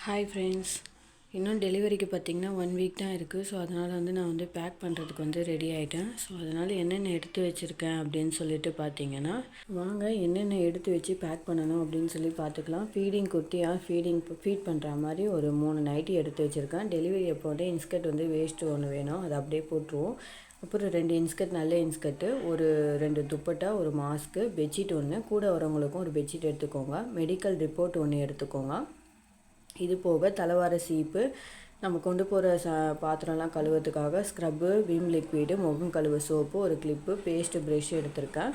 Hi friends, இன்னும் டெலிவரிக்கு பார்த்திங்கன்னா 1 வீக் தான் இருக்குது. ஸோ அதனால் நான் பேக் பண்ணுறதுக்கு ரெடி ஆகிட்டேன். ஸோ அதனால் என்னென்ன எடுத்து வச்சுருக்கேன் அப்படின்னு சொல்லிட்டு பார்த்தீங்கன்னா, வாங்க என்னென்ன எடுத்து வச்சு பேக் பண்ணணும் அப்படின்னு சொல்லி பார்த்துக்கலாம். குட்டியாக ஃபீட் பண்ணுற மாதிரி ஒரு 3 நைட்டி எடுத்து வச்சுருக்கேன். டெலிவரி அப்போதே இன்ஸ்கர்ட் வேஸ்ட்டு ஒன்று வேணும், அதை அப்படியே போட்டுருவோம். அப்புறம் 2 இன்ஸ்கர்ட், நல்ல இன்ஸ்கர்ட்டு, ஒரு 2 துப்பட்டா, ஒரு மாஸ்க்கு, பெட்ஷீட் ஒன்று, கூட வரவங்களுக்கும் ஒரு பெட்ஷீட் எடுத்துக்கோங்க. மெடிக்கல் ரிப்போர்ட் ஒன்று எடுத்துக்கோங்க. இது போக தலைவார சீப்பு, நம்ம கொண்டு போகிற பாத்திரம்லாம் கழுவுறதுக்காக ஸ்க்ரப்பு, விம் லிக்விடு, முகம் கழுவு சோப்பு, ஒரு கிளிப்பு, பேஸ்ட்டு, ப்ரெஷ் எடுத்திருக்கேன்.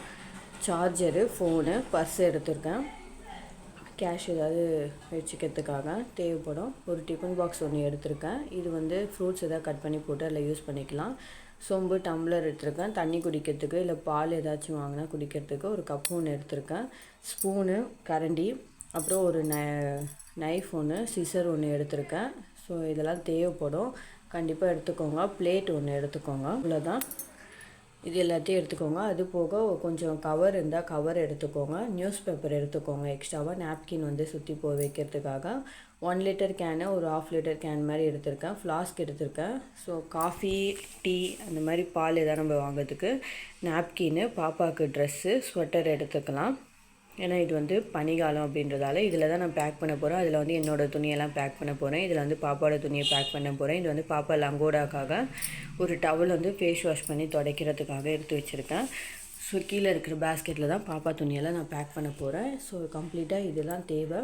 சார்ஜரு, ஃபோனு, பர்ஸ் எடுத்திருக்கேன். கேஷ் ஏதாவது வச்சுக்கிறதுக்காக தேவைப்படும். ஒரு டிஃபன் பாக்ஸ் ஒன்று எடுத்திருக்கேன். இது ஃப்ரூட்ஸ் எதாவது கட் பண்ணி போட்டு அதில் யூஸ் பண்ணிக்கலாம். சொம்பு, டம்ளர் எடுத்திருக்கேன். தண்ணி குடிக்கிறதுக்கு இல்லை பால் ஏதாச்சும் வாங்கினா குடிக்கிறதுக்கு ஒரு கப்பு ஒன்று எடுத்திருக்கேன். ஸ்பூனு, கரண்டி, அப்புறம் ஒரு நைஃப் ஒன்று, சிசர் ஒன்று எடுத்திருக்கேன். ஸோ இதெல்லாம் தேவைப்படும், கண்டிப்பாக எடுத்துக்கோங்க. பிளேட் ஒன்று எடுத்துக்கோங்க. இவ்வளோதான், இது எல்லாத்தையும் எடுத்துக்கோங்க. அது போக கொஞ்சம் கவர் இருந்தால் கவர் எடுத்துக்கோங்க. நியூஸ் பேப்பர் எடுத்துக்கோங்க. எக்ஸ்ட்ராவாக நாப்கின் சுற்றி வைக்கிறதுக்காக 1 லிட்டர் கேனு, ஒரு 1/2 லிட்டர் கேன் மாதிரி எடுத்திருக்கேன். ஃப்ளாஸ்க் எடுத்திருக்கேன். ஸோ காஃபி, டீ, அந்த மாதிரி பால் எதாவது நம்ம வாங்கிறதுக்கு நாப்கின்னு, பாப்பாவுக்கு ட்ரெஸ்ஸு, ஸ்வெட்டர் எடுத்துக்கலாம். ஏன்னா இது பனிக்காலம் அப்படின்றதால இதில் தான் நான் பேக் பண்ண போகிறேன். அதில் என்னோடய துணியெல்லாம் பேக் பண்ண போகிறேன். இதில் பாப்பாவோட துணியை பேக் பண்ண போகிறேன். இது பாப்பா லங்கோடாக்காக ஒரு டவல் ஃபேஸ் வாஷ் பண்ணி துடைக்கிறதுக்காக எடுத்து வச்சுருக்கேன். ஸோ கீழே இருக்கிற பேஸ்கெட்டில் தான் பாப்பா துணியெல்லாம் நான் பேக் பண்ண போகிறேன். ஸோ கம்ப்ளீட்டாக இதெல்லாம் தேவை.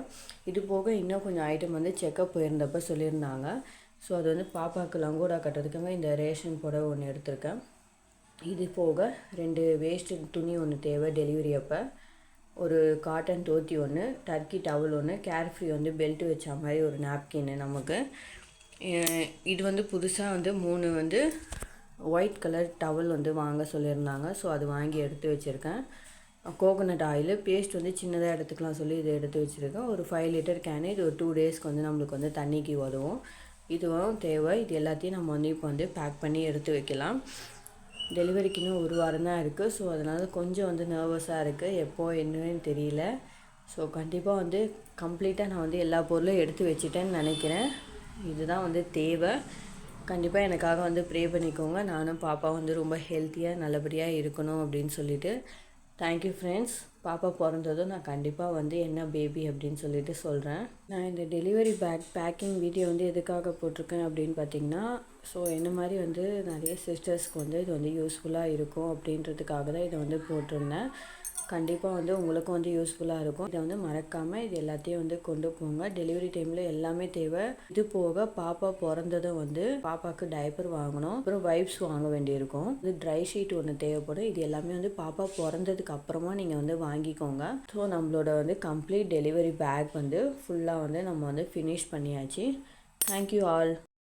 இது போக இன்னும் கொஞ்சம் ஐட்டம் செக்கப் போயிருந்தப்போ சொல்லியிருந்தாங்க. ஸோ அது பாப்பாவுக்கு லங்கோடா கட்டுறதுக்காக இந்த ரேஷன் புடவை ஒன்று எடுத்திருக்கேன். இது போக 2 வேஸ்ட்டு துணி ஒன்று தேவை டெலிவரி அப்போ. ஒரு காட்டன் தோத்தி ஒன்று, டர்க்கி டவல் ஒன்று, கேர்ஃப்ரீ பெல்ட் வச்ச மாதிரி ஒரு நாப்கின்னு நமக்கு. இது புதுசாக 3 ஒயிட் கலர் டவல் வாங்க சொல்லியிருந்தாங்க. ஸோ அது வாங்கி எடுத்து வச்சுருக்கேன். கோகோனட் ஆயில் பேஸ்ட் சின்னதாக எடுத்துக்கலாம் சொல்லி இதை எடுத்து வச்சுருக்கேன். ஒரு 5 லிட்டர் கேனு, இது ஒரு 2 டேஸ்க்கு நம்மளுக்கு தண்ணிக்கு உதவும். இதுவும் தேவை. இது எல்லாத்தையும் நம்ம இப்போ பேக் பண்ணி எடுத்து வைக்கலாம். டெலிவரிக்கு இன்னும் 1 வாரம் தான் இருக்குது. ஸோ அதனால் கொஞ்சம் நர்வஸாக இருக்குது, எப்போ என்னன்னு தெரியல. ஸோ கண்டிப்பாக கம்ப்ளீட்டாக நான் எல்லா பொருளும் எடுத்து வச்சிட்டேன்னு நினைக்கிறேன். இதுதான் தேவை. கண்டிப்பாக எனக்காக ப்ரே பண்ணிக்கோங்க. நானும் பாப்பா ரொம்ப ஹெல்த்தியாக நல்லபடியாக இருக்கணும் அப்படின்னு சொல்லிட்டு. Thank you friends. பாப்பா பிறந்ததும் நான் கண்டிப்பாக என்ன பேபி அப்படின்னு சொல்லிட்டு சொல்கிறேன். நான் இந்த டெலிவரி பேக்கிங் வீடியோ எதுக்காக போட்டிருக்கேன் அப்படின்னு பார்த்தீங்கன்னா, ஸோ என்ன மாதிரி நிறைய சிஸ்டர்ஸ்க்கு இது யூஸ்ஃபுல்லாக இருக்கும் அப்படின்றதுக்காக தான் இதை போட்டிருந்தேன். கண்டிப்பாக உங்களுக்கும் யூஸ்ஃபுல்லாக இருக்கும். இதை மறக்காமல் இது எல்லாத்தையும் கொண்டு போங்க. டெலிவரி டைமில் எல்லாமே தேவை. இது போக பாப்பா பிறந்ததும் பாப்பாவுக்கு டைப்பர் வாங்கணும், அப்புறம் வைப்ஸ் வாங்க வேண்டியிருக்கும். ட்ரை ஷீட் ஒன்று தேவைப்படும். இது எல்லாமே பாப்பா பிறந்ததுக்கு அப்புறமா நீங்கள் வாங்கிக்கோங்க. ஸோ நம்மளோட கம்ப்ளீட் டெலிவரி பேக் ஃபுல்லாக நம்ம ஃபினிஷ் பண்ணியாச்சு. Thank you all.